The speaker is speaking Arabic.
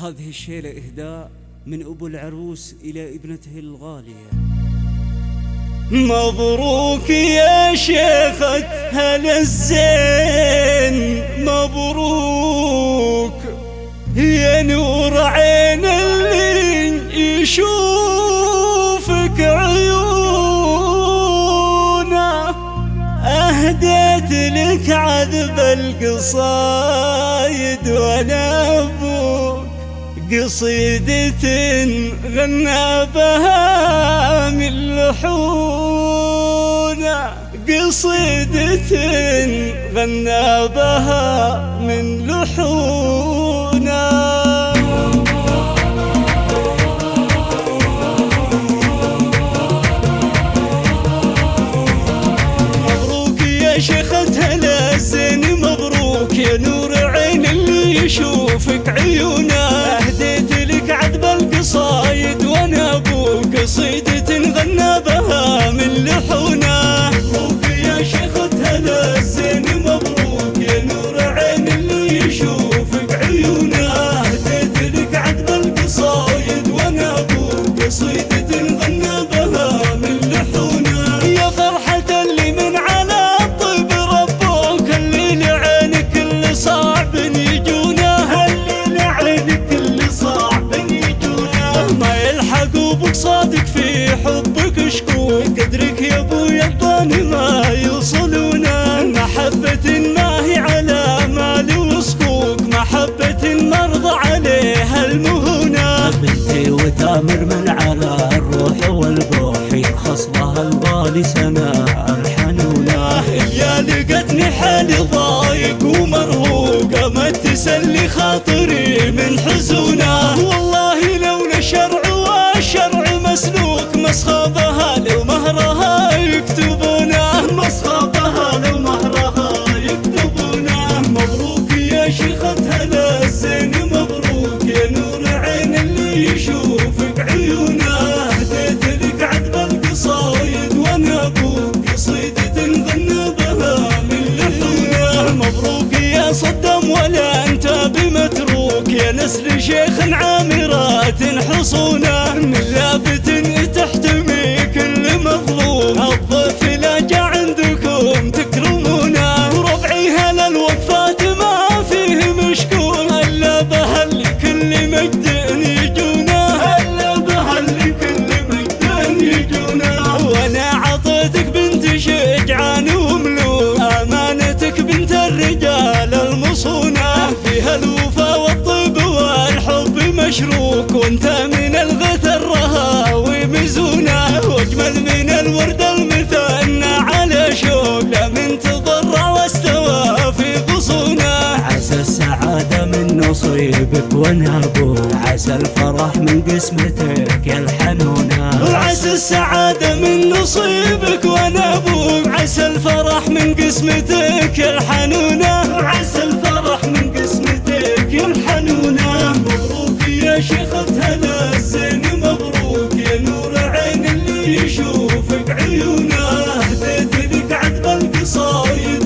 هذه الشيلة إهداء من أبو العروس إلى ابنته الغالية. مبروك يا شيخة هلا الزين، مبروك يا نور عين اللي يشوفك عيونه. أهديت لك عذب القصايد وانا ابوك، قصيدة غنى بها من لحونه، قصيدة غنى بها من لحونه. شيخة هلا الزين، مبروك يا نور عين اللي يشوفك عيونه. أهديت لك عذب القصايد وانا ابوك، قصيدة غنى بها من لحونه. مبروك يا شيخة هلا الزين، مبروك يا نور عين اللي يشوفك عيونه. أهديت لك عذب القصايد وانا ابوك، قصيدة غنى بها من لحونه. يا فرحة اللي من على صعب يجونا، اللي لعينك اللي صعب يجونا. ما يلحقوا بك صادق في حبك شكوك، قدرك يا ابويا الضاني ما يوصلونا. محبة ما هي على مال وسكوك، محبة مرضى عليها المهونة. بنتي وتامر من على الروح والبوح، يرخص لها البالي سماع الحنونة. يا لقتني حالي ضايق ومرهوق، ما تسلي خاطري من حزونه. والله لولا الشرع والشرع مسلوك، مسخابها لو مهرها يكتبونه، مسخابها لو مهرها يكتبونه. مبروك يا شيخة هلا الزين، مبروك يا نور عين اللي يشوفك عيونه. أهديت لك عذب القصايد وانا ابوك، قصيدة غنى بها من لحونه. مبروك يا صدام ولا انت بمتروك، يا نسل شيخ عامرات حصونه. من لابت تحتمي كل مظلوم، الضيف لا جا عندكم تكرمونه. ربعي هلا الوقفات ما فيه مشكور، الا بهل كل مجد يجونه، الا بهل كل مجد يجونه. وانا عطيتك بنت شجعان وملوك، امانتك بنت الرجال المصونه. فيها الوفا والطيب والحب مشروك، وانت من الغث الرهاوي مزونه. واجمل من الورد المثنى على شوق، لا من تضرع واستوى في غصونه. عسى السعادة من نصيبك وانا ابوك، عسى الفرح من قسمتك يا الحنونة. عسى السعادة من نصيبك وانا ابوك، عسى الفرح من قسمتك يا الحنونة. عسى الفرح من قسمتك يا الحنونة. مبروك يا شيخة هلا الزين، مبروك يا نور عين اللي يشوفك عيونه. أهديت لك عذب القصايد